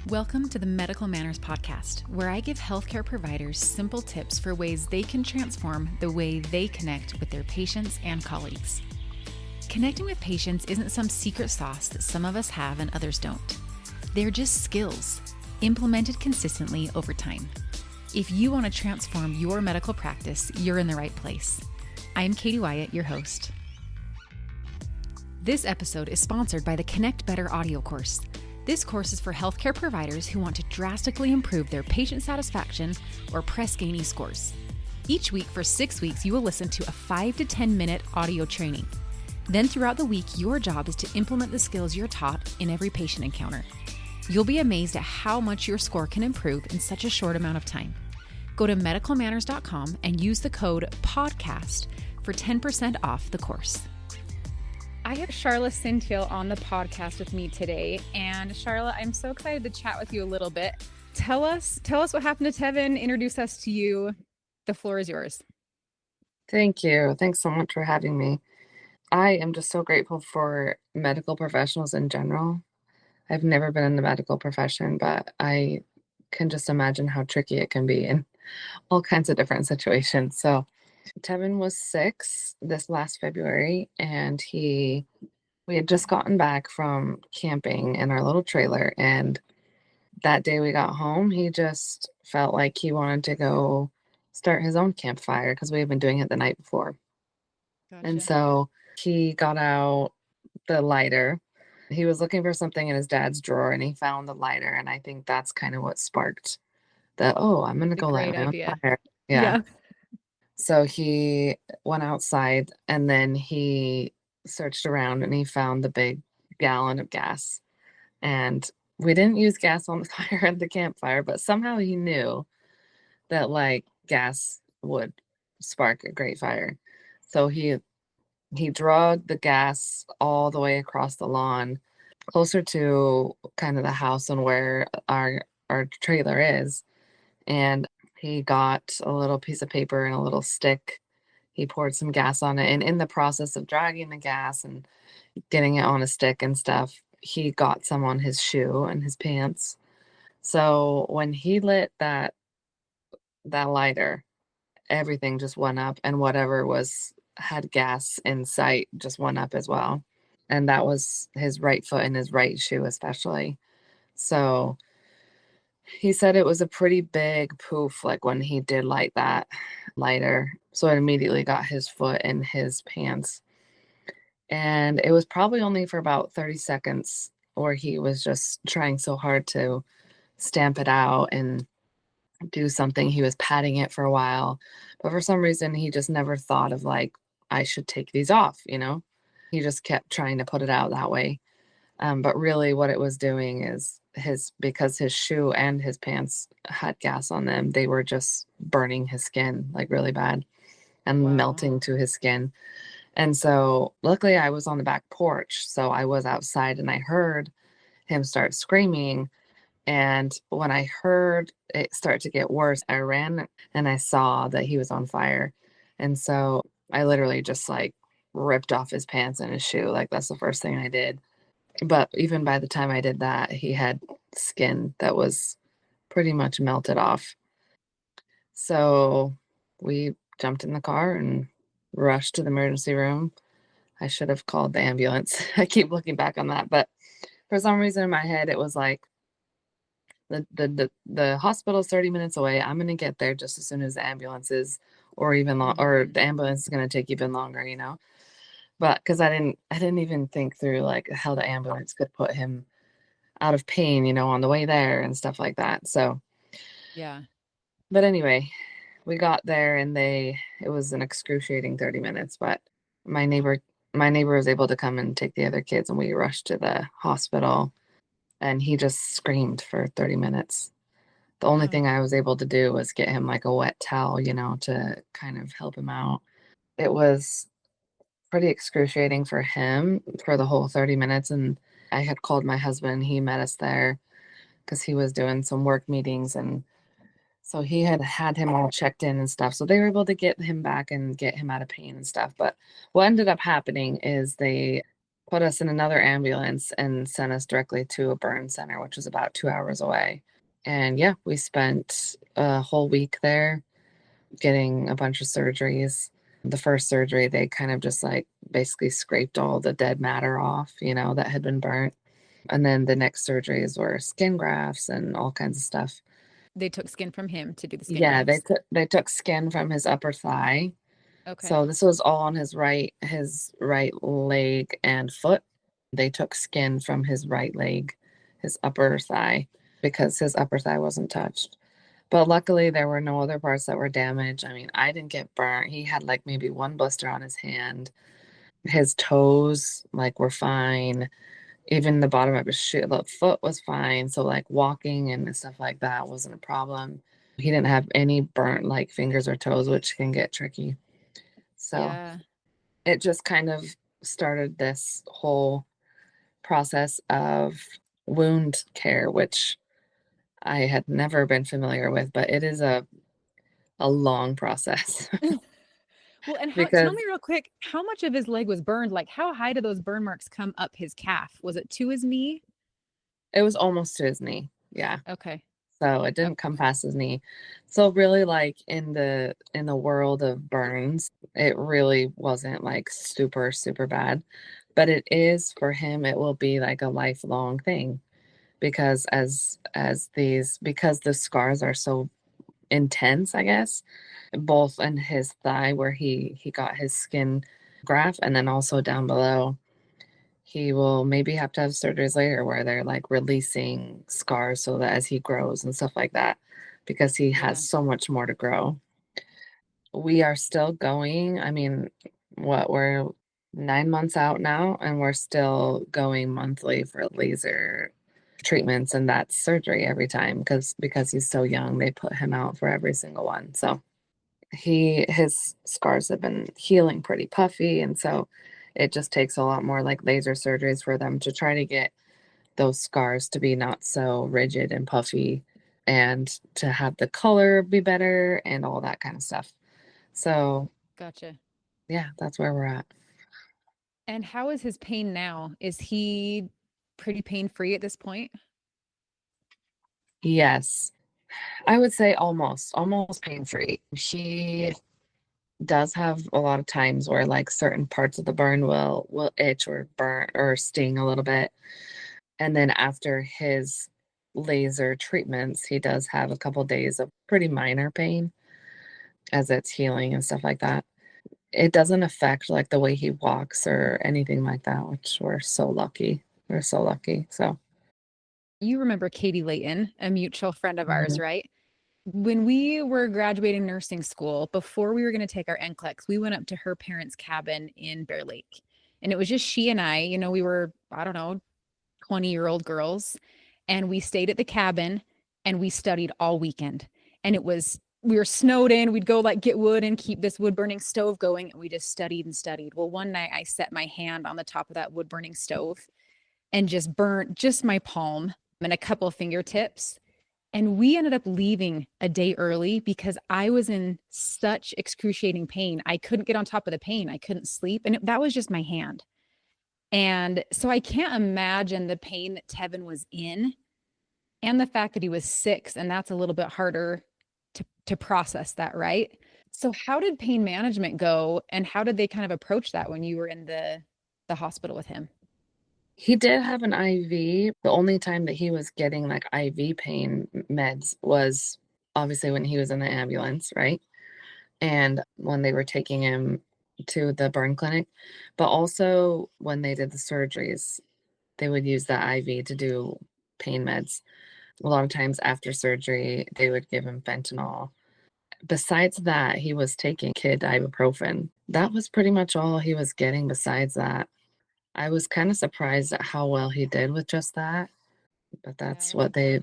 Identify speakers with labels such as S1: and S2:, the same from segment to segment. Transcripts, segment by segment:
S1: Welcome to the Medical Manners Podcast, where I give healthcare providers simple tips for ways they can transform the way they connect with their patients and colleagues. Connecting with patients isn't some secret sauce that some of us have and others don't. They're just skills, implemented consistently over time. If you want to transform your medical practice, you're in the right place. I'm Katie Wyatt, your host. This episode is sponsored by the Connect Better audio course. This course is for healthcare providers who want to drastically improve their patient satisfaction or Press Ganey scores. Each week for 6 weeks, you will listen to a 5 to 10 minute audio training. Then throughout the week, your job is to implement the skills you're taught in every patient encounter. You'll be amazed at how much your score can improve in such a short amount of time. Go to medicalmanners.com and use the code PODCAST for 10% off the course. I have Sharla Sintyl on the podcast with me today. And Sharla, I'm so excited to chat with you a little bit. Tell us what happened to Tevin. Introduce us to you. The floor is yours.
S2: Thank you. Thanks so much for having me. I am just so grateful for medical professionals in general. I've never been in the medical profession, but I can just imagine how tricky it can be in all kinds of different situations. So Tevin was 6 this last February, and we had just gotten back from camping in our little trailer, and that day we got home, he just felt like he wanted to go start his own campfire because we had been doing it the night before.
S1: Gotcha.
S2: And so he got out the lighter. He was looking for something in his dad's drawer, and he found the lighter, and I think that's kind of what sparked I'm going to go light my own fire. Yeah. So he went outside, and then he searched around, and he found the big gallon of gas. And we didn't use gas on the fire at the campfire, but somehow he knew that gas would spark a great fire. So he dragged the gas all the way across the lawn, closer to kind of the house and where our trailer is. And he got a little piece of paper and a little stick. He poured some gas on it. And in the process of dragging the gas and getting it on a stick and stuff, he got some on his shoe and his pants. So when he lit that lighter, everything just went up, and whatever had gas in sight just went up as well. And that was his right foot and his right shoe especially. So he said it was a pretty big poof, like when he did light that lighter. So it immediately got his foot in his pants. And it was probably only for about 30 seconds where he was just trying so hard to stamp it out and do something. He was patting it for a while. But for some reason, he just never thought of I should take these off, He just kept trying to put it out that way. But really what it was doing is because his shoe and his pants had gas on them, they were just burning his skin really bad and melting to his skin. And so luckily I was on the back porch, so I was outside and I heard him start screaming. And when I heard it start to get worse, I ran and I saw that he was on fire. And so I literally just ripped off his pants and his shoe. That's the first thing I did. But even by the time I did that, he had skin that was pretty much melted off. So we jumped in the car and rushed to the emergency room. I should have called the ambulance. I keep looking back on that. But for some reason in my head, it was the hospital's 30 minutes away. I'm going to get there just as soon as the ambulance is, or the ambulance is going to take even longer, But because I didn't even think through how the ambulance could put him out of pain, on the way there and stuff like that. So
S1: yeah.
S2: But anyway, we got there and it was an excruciating 30 minutes, but my neighbor was able to come and take the other kids, and we rushed to the hospital, and he just screamed for 30 minutes. The only thing I was able to do was get him a wet towel, to kind of help him out. It was pretty excruciating for him for the whole 30 minutes. And I had called my husband. He met us there because he was doing some work meetings. And so he had him all checked in and stuff. So they were able to get him back and get him out of pain and stuff. But what ended up happening is they put us in another ambulance and sent us directly to a burn center, which was about 2 hours away. And yeah, we spent a whole week there getting a bunch of surgeries. The first surgery, they kind of just like basically scraped all the dead matter off, that had been burnt. And then the next surgeries were skin grafts and all kinds of stuff.
S1: They took skin from him to do the skin
S2: Yeah,
S1: grafts.
S2: they took skin from his upper thigh.
S1: Okay.
S2: So this was all on his right leg and foot. They took skin from his right leg, his upper thigh, because his upper thigh wasn't touched. But luckily there were no other parts that were damaged. I mean, I didn't get burnt. He had like maybe one blister on his hand. His toes like were fine. Even the bottom of his shoe, the foot was fine. So like walking and stuff like that wasn't a problem. He didn't have any burnt like fingers or toes, which can get tricky. So
S1: yeah.
S2: it just kind of started this whole process of wound care, which I had never been familiar with, but it is a long process.
S1: Well, and tell
S2: Because
S1: me real quick, how much of his leg was burned? Like, how high did those burn marks come up his calf? Was it to his knee?
S2: it was almost to his knee. Yeah.
S1: Okay.
S2: So it didn't come past his knee. So really like in the world of burns, it really wasn't like super, super bad. But it is for him, it will be like a lifelong thing because because the scars are so intense, I guess, both in his thigh where he got his skin graft and then also down below. He will maybe have to have surgeries later where they're like releasing scars so that as he grows and stuff like that, because he has so much more to grow. We are still going. I mean, we're 9 months out now, and we're still going monthly for laser treatments, and that's surgery every time because he's so young, they put him out for every single one. So his scars have been healing pretty puffy, and so it just takes a lot more like laser surgeries for them to try to get those scars to be not so rigid and puffy and to have the color be better and all that kind of stuff. So
S1: Gotcha.
S2: yeah, that's where we're at.
S1: And how is his pain now? Is he pretty pain free at this point?
S2: Yes, I would say almost pain free. She does have a lot of times where like certain parts of the burn will itch or burn or sting a little bit. And then after his laser treatments, he does have a couple days of pretty minor pain as it's healing and stuff like that. It doesn't affect like the way he walks or anything like that, which we're so lucky. We're so lucky. So
S1: You remember Katie Layton, a mutual friend of ours,
S2: mhm.
S1: right? When we were graduating nursing school, before we were going to take our NCLEX, we went up to her parents' cabin in Bear Lake. And it was just she and I, we were, I don't know, 20-year-old girls. And we stayed at the cabin and we studied all weekend. And we were snowed in. We'd go like get wood and keep this wood burning stove going. And we just studied and studied. Well, one night I set my hand on the top of that wood burning stove and just burnt just my palm and a couple of fingertips. And we ended up leaving a day early because I was in such excruciating pain. I couldn't get on top of the pain. I couldn't sleep. And that was just my hand. And so I can't imagine the pain that Tevin was in and the fact that he was 6. And that's a little bit harder to process that, right? So how did pain management go? And how did they kind of approach that when you were in the hospital with him?
S2: He did have an IV. The only time that he was getting like IV pain meds was obviously when he was in the ambulance, right? And when they were taking him to the burn clinic, but also when they did the surgeries, they would use the IV to do pain meds. A lot of times after surgery, they would give him fentanyl. Besides that, he was taking kid ibuprofen. That was pretty much all he was getting besides that. I was kind of surprised at how well he did with just that, but that's what they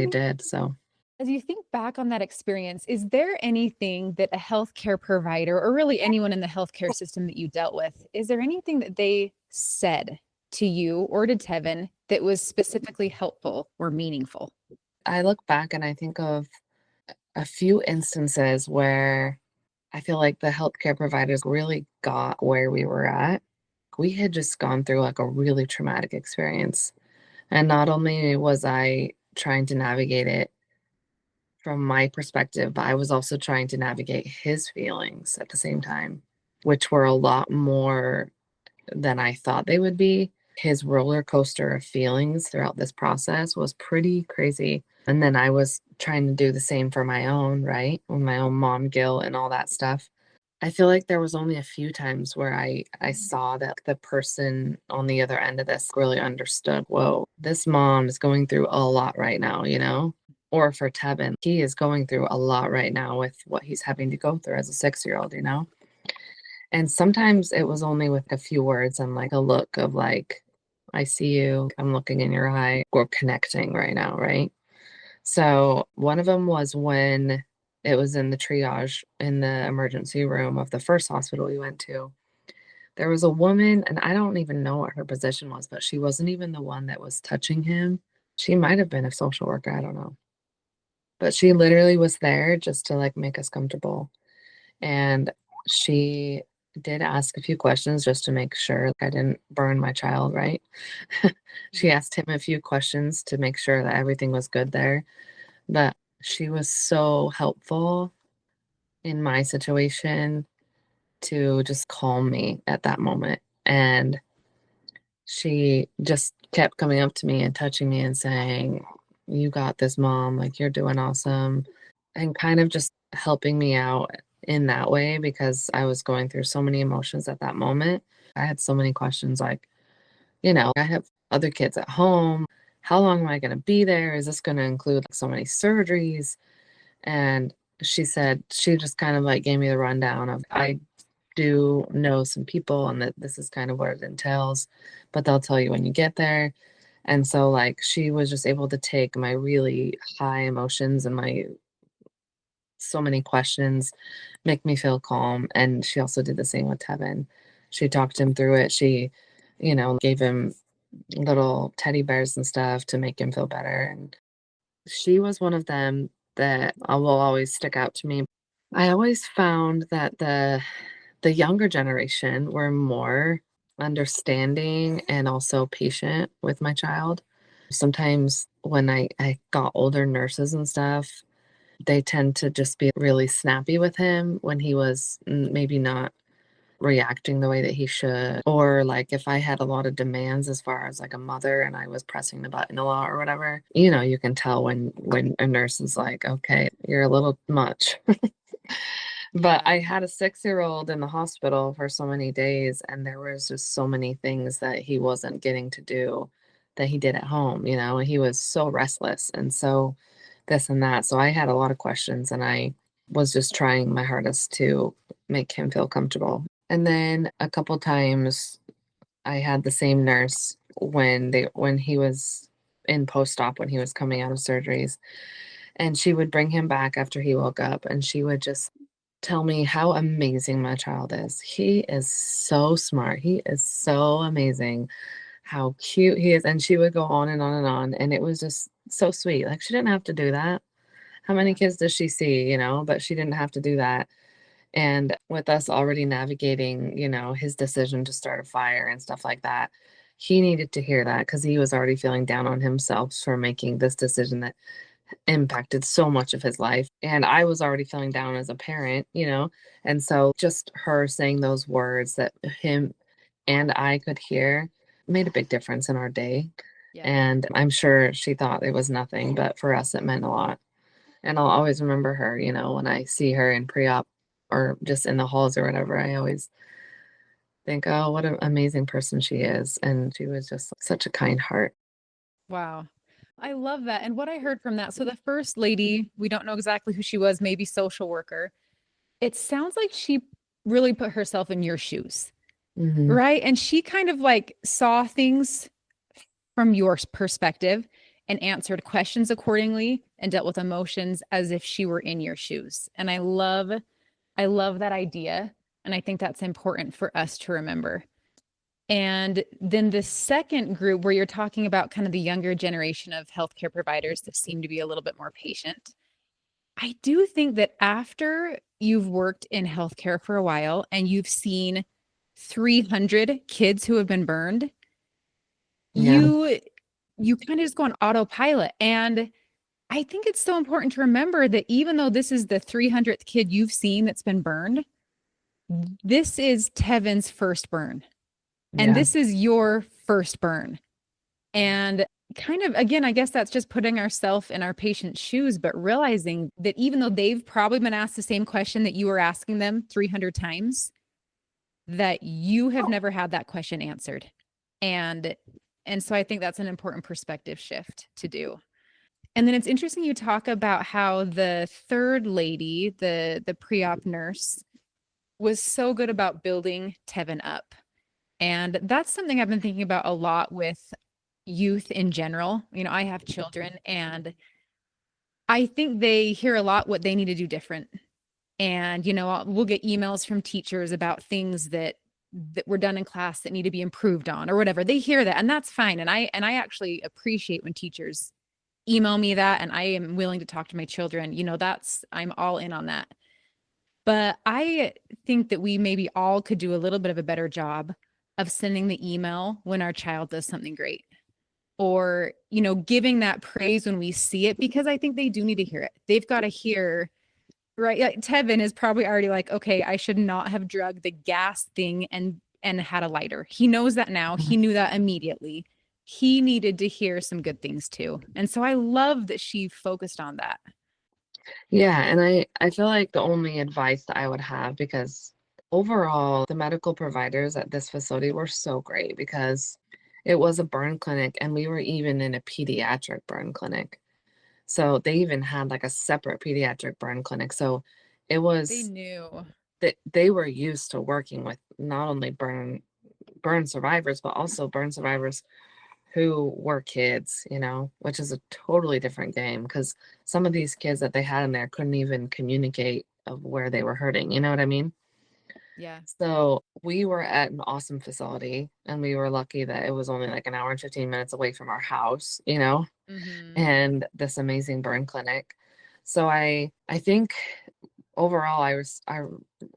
S2: did. So
S1: As you think back on that experience, is there anything that a healthcare provider or really anyone in the healthcare system that you dealt with, is there anything that they said to you or to Tevin that was specifically helpful or meaningful?
S2: I look back and I think of a few instances where I feel like the healthcare providers really got where we were at. We had just gone through like a really traumatic experience. And not only was I trying to navigate it from my perspective, but I was also trying to navigate his feelings at the same time, which were a lot more than I thought they would be. His roller coaster of feelings throughout this process was pretty crazy. And then I was trying to do the same for my own, right? With my own mom guilt and all that stuff. I feel like there was only a few times where I saw that the person on the other end of this really understood, whoa, this mom is going through a lot right now, you know? Or for Tevin, he is going through a lot right now with what he's having to go through as a 6-year-old, you know? And sometimes it was only with a few words and like a look of like, I see you, I'm looking in your eye, we're connecting right now, right? So one of them was when it was in the triage in the emergency room of the first hospital we went to. There was a woman, and I don't even know what her position was, but she wasn't even the one that was touching him. She might have been a social worker, I don't know. But she literally was there just to like make us comfortable. And she did ask a few questions just to make sure I didn't burn my child, right? She asked him a few questions to make sure that everything was good there. But she was so helpful in my situation to just calm me at that moment. And she just kept coming up to me and touching me and saying, "You got this, mom. Like, you're doing awesome." And kind of just helping me out in that way because I was going through so many emotions at that moment. I had so many questions like, I have other kids at home. How long am I going to be there? Is this going to include like so many surgeries? And she said, she just kind of like gave me the rundown of, I do know some people and that this is kind of what it entails, but they'll tell you when you get there. And so, like, she was just able to take my really high emotions and my so many questions, make me feel calm. And she also did the same with Tevin. She talked him through it. She, gave him little teddy bears and stuff to make him feel better. And she was one of them that will always stick out to me. I always found that the younger generation were more understanding and also patient with my child. Sometimes when I got older nurses and stuff, they tend to just be really snappy with him when he was maybe not reacting the way that he should. Or like if I had a lot of demands as far as like a mother and I was pressing the button a lot or whatever, you can tell when a nurse is like, okay, you're a little much. But I had a 6-year-old in the hospital for so many days, and there was just so many things that he wasn't getting to do that he did at home, he was so restless and so this and that. So I had a lot of questions and I was just trying my hardest to make him feel comfortable. And then a couple times I had the same nurse when he was in post-op when he was coming out of surgeries, and she would bring him back after he woke up and she would just tell me how amazing my child is. He is so smart. He is so amazing. How cute he is. And she would go on and on and on. And it was just so sweet. Like she didn't have to do that. How many kids does she see, but she didn't have to do that. And with us already navigating, his decision to start a fire and stuff like that, he needed to hear that because he was already feeling down on himself for making this decision that impacted so much of his life. And I was already feeling down as a parent, and so just her saying those words that him and I could hear made a big difference in our day. Yeah. And I'm sure she thought it was nothing, but for us, it meant a lot. And I'll always remember her, when I see her in pre op or just in the halls or whatever, I always think, oh, what an amazing person she is. And she was just such a kind heart.
S1: Wow. I love that. And what I heard from that, so the first lady, we don't know exactly who she was, maybe social worker. It sounds like she really put herself in your shoes, right? And she kind of like saw things from your perspective and answered questions accordingly and dealt with emotions as if she were in your shoes. And I love that idea. And I think that's important for us to remember. And then the second group where you're talking about kind of the younger generation of healthcare providers that seem to be a little bit more patient. I do think that after you've worked in healthcare for a while and you've seen 300 kids who have been burned,
S2: Yeah.
S1: you kind of just go on autopilot. And I think it's so important to remember that even though this is the 300th kid you've seen that's been burned, this is Tevin's first burn. And
S2: Yeah.
S1: this is your first burn. And kind of, again, I guess that's just putting ourselves in our patient's shoes, but realizing that even though they've probably been asked the same question that you were asking them 300 times, that you have never had that question answered. And so I think that's an important perspective shift to do. And then it's interesting you talk about how the third lady, the pre-op nurse, was so good about building Tevin up. And that's something I've been thinking about a lot with youth in general. You know, I have children and I think they hear a lot what they need to do different. And, you know, we'll get emails from teachers about things that were done in class that need to be improved on or whatever. They hear that and that's fine. And I actually appreciate when teachers email me that, and I am willing to talk to my children. You know, I'm all in on that. But I think that we maybe all could do a little bit of a better job of sending the email when our child does something great, or, you know, giving that praise when we see it, because I think they do need to hear it. They've got to hear, right? Like Tevin is probably already like, okay, I should not have drugged the gas thing and had a lighter. He knows that now. He knew that immediately. He needed to hear some good things too. And so I love that she focused on that.
S2: Yeah, and I feel like the only advice that I would have, because overall the medical providers at this facility were so great, because it was a burn clinic and we were even in a pediatric burn clinic. So they even had like a separate pediatric burn clinic. So it
S1: They
S2: was
S1: knew.
S2: that they were used to working with not only burn survivors, but also burn survivors who were kids, you know, which is a totally different game, because some of these kids that they had in there couldn't even communicate of where they were hurting, you know what I mean?
S1: Yeah.
S2: So we were at an awesome facility and we were lucky that it was only like an hour and 15 minutes away from our house, you know,
S1: Mm-hmm.
S2: and this amazing burn clinic. So I think overall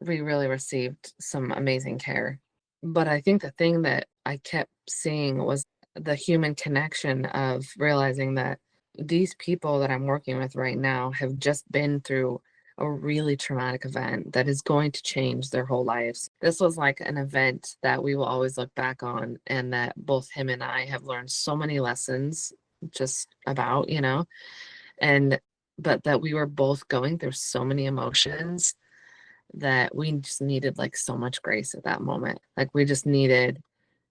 S2: we really received some amazing care. But I think the thing that I kept seeing was the human connection of realizing that these people that I'm working with right now have just been through a really traumatic event that is going to change their whole lives. This was like an event that we will always look back on, and that both him and I have learned so many lessons just about, you know, and but that we were both going through so many emotions that we just needed like so much grace at that moment. Like we just needed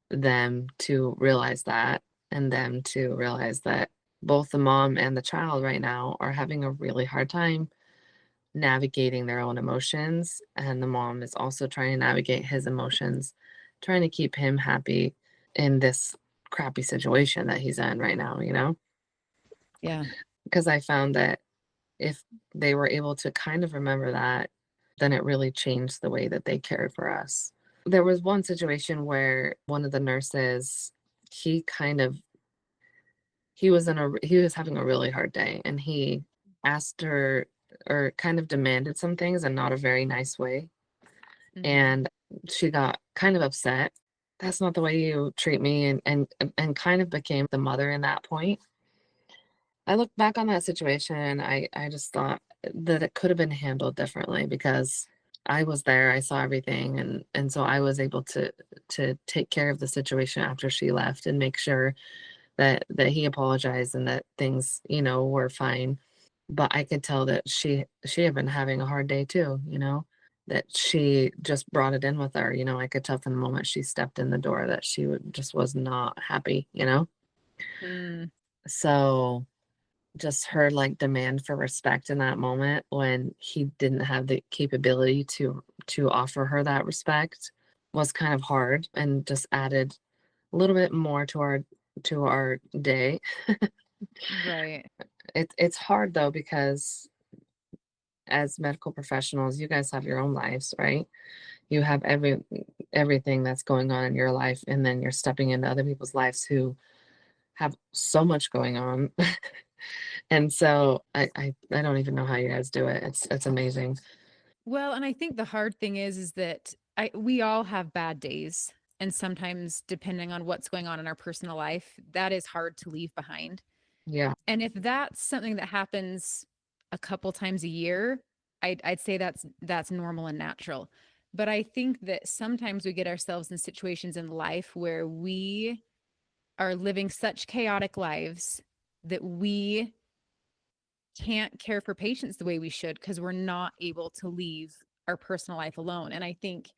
S2: them to realize that, and them to realize that both the mom and the child right now are having a really hard time navigating their own emotions. And the mom is also trying to navigate his emotions, trying to keep him happy in this crappy situation that he's in right now, you know?
S1: Yeah.
S2: Because I found that if they were able to kind of remember that, then it really changed the way that they cared for us. There was one situation where one of the nurses, he kind of he was having a really hard day, and he asked her, or kind of demanded some things in not a very nice way,
S1: Mm-hmm.
S2: and she got kind of upset. That's not the way you treat me, and kind of became the mother in that point. I look back on that situation and I just thought that it could have been handled differently, because I was there, I saw everything, and so I was able to take care of the situation after she left and make sure that he apologized and that things, you know, were fine. But I could tell that she had been having a hard day too, you know, that she just brought it in with her. You know, I could tell from the moment she stepped in the door that just was not happy, you know.
S1: Mm,
S2: So just her like demand for respect in that moment, when he didn't have the capability to offer her that respect, was kind of hard, and just added a little bit more to our day.
S1: right.
S2: It's hard though, because as medical professionals, you guys have your own lives, right? You have everything that's going on in your life, and then you're stepping into other people's lives who have so much going on. And so I don't even know how you guys do it. It's amazing.
S1: Well, and I think the hard thing is that we all have bad days. And sometimes, depending on what's going on in our personal life, that is hard to leave behind.
S2: Yeah.
S1: And if that's something that happens a couple times a year, I'd say that's normal and natural. But I think that sometimes we get ourselves in situations in life where we are living such chaotic lives that we can't care for patients the way we should because we're not able to leave our personal life alone. And I think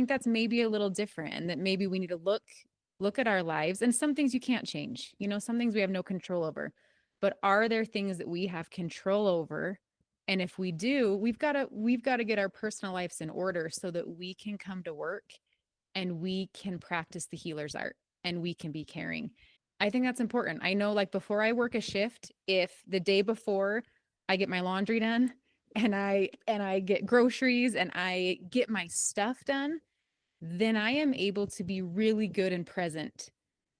S1: that's maybe a little different, and that maybe we need to look at our lives. And some things you can't change, some things we have no control over. But are there things that we have control over? And if we do, we've got to get our personal lives in order so that we can come to work and we can practice the healer's art and we can be caring. I think that's important. I know, like, before I work a shift, if the day before I get my laundry done and I get groceries and I get my stuff done, then I am able to be really good and present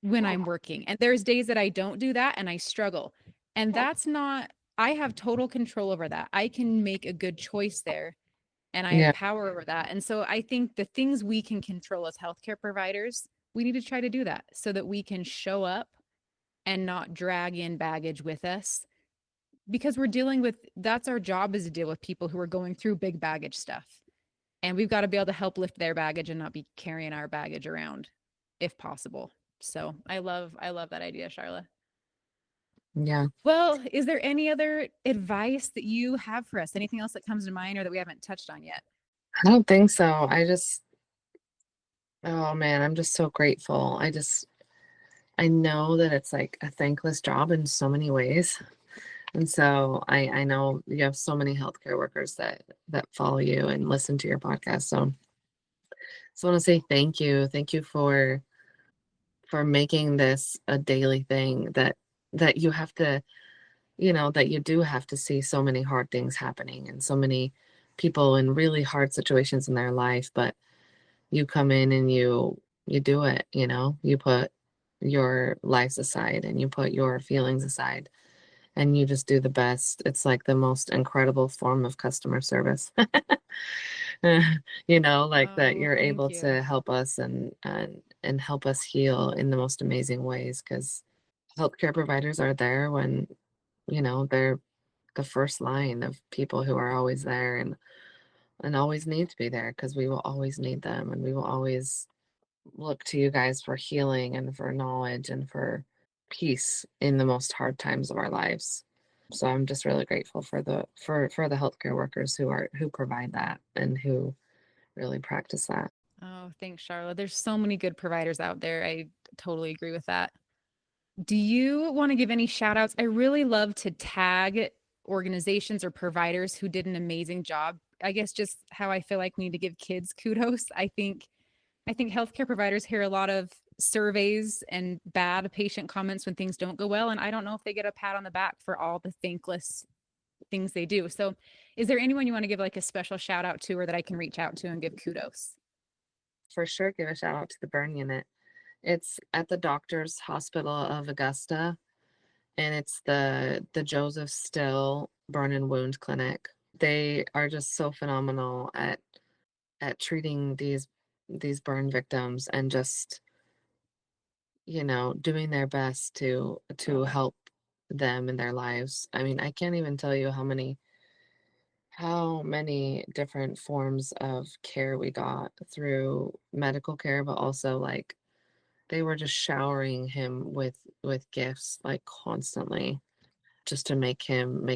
S1: when I'm working. And there's days that I don't do that and I struggle. And that's not, I have total control over that. I can make a good choice there and I have
S2: Yeah.
S1: power over that. And so I think the things we can control as healthcare providers, we need to try to do that so that we can show up and not drag in baggage with us, because we're dealing with, that's our job, is to deal with people who are going through big baggage stuff. And we've got to be able to help lift their baggage and not be carrying our baggage around if possible. So I love that idea, Sharla.
S2: Yeah.
S1: Well, is there any other advice that you have for us? Anything else that comes to mind or that we haven't touched on yet?
S2: I don't think so. Oh man, I'm just so grateful. I know that it's like a thankless job in so many ways. And so I know you have so many healthcare workers that follow you and listen to your podcast. So just want to say thank you. Thank you for making this a daily thing that you have to, that you do have to see so many hard things happening and so many people in really hard situations in their life, but you come in and you do it, you put your lives aside and you put your feelings aside and you just do the best. It's like the most incredible form of customer service. Like that
S1: Oh,
S2: you're
S1: thank
S2: able
S1: you.
S2: to help us and help us heal in the most amazing ways, because healthcare providers are there when, they're the first line of people who are always there and always need to be there, because we will always need them and we will always look to you guys for healing and for knowledge and for peace in the most hard times of our lives. So I'm just really grateful for the healthcare workers who provide that and who really practice that.
S1: Oh, thanks, Sharla. There's so many good providers out there. I totally agree with that. Do you want to give any shout outs? I really love to tag organizations or providers who did an amazing job. I guess just how I feel like we need to give kids kudos. I think healthcare providers hear a lot of surveys and bad patient comments when things don't go well. And I don't know if they get a pat on the back for all the thankless things they do. So is there anyone you want to give like a special shout out to, or that I can reach out to and give kudos?
S2: For sure, give a shout out to the burn unit. It's at the Doctors Hospital of Augusta, and it's the Joseph Still Burn and Wound Clinic. They are just so phenomenal at treating these burn victims and just, doing their best to help them in their lives. I mean, I can't even tell you how many different forms of care we got through medical care, but also like they were just showering him with gifts like constantly, just to make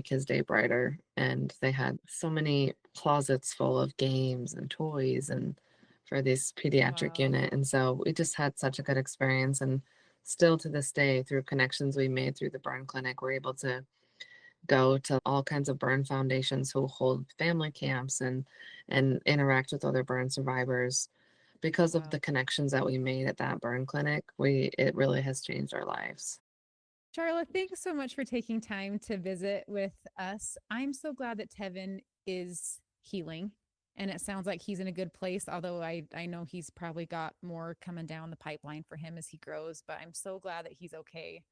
S2: his day brighter. And they had so many closets full of games and toys and for this pediatric
S1: Wow.
S2: unit. And so we just had such a good experience. And still to this day, through connections we made through the burn clinic, we're able to go to all kinds of burn foundations who hold family camps and interact with other burn survivors. Because of
S1: Wow.
S2: the connections that we made at that burn clinic, it really has changed our lives.
S1: Charlotte, thanks so much for taking time to visit with us. I'm so glad that Tevin is healing, and it sounds like he's in a good place, although I know he's probably got more coming down the pipeline for him as he grows, but I'm so glad that he's okay.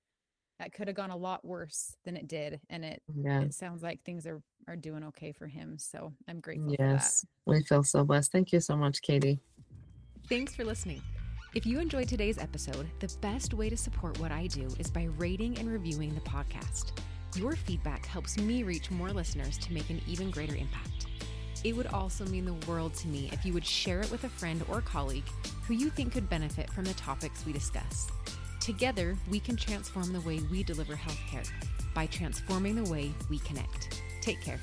S1: that could have gone a lot worse than it did. And it sounds like things are doing okay for him. So I'm grateful for that.
S2: Yes, we feel so blessed. Thank you so much, Katie.
S1: Thanks for listening. If you enjoyed today's episode, the best way to support what I do is by rating and reviewing the podcast. Your feedback helps me reach more listeners to make an even greater impact. It would also mean the world to me if you would share it with a friend or colleague who you think could benefit from the topics we discuss. Together, we can transform the way we deliver healthcare by transforming the way we connect. Take care.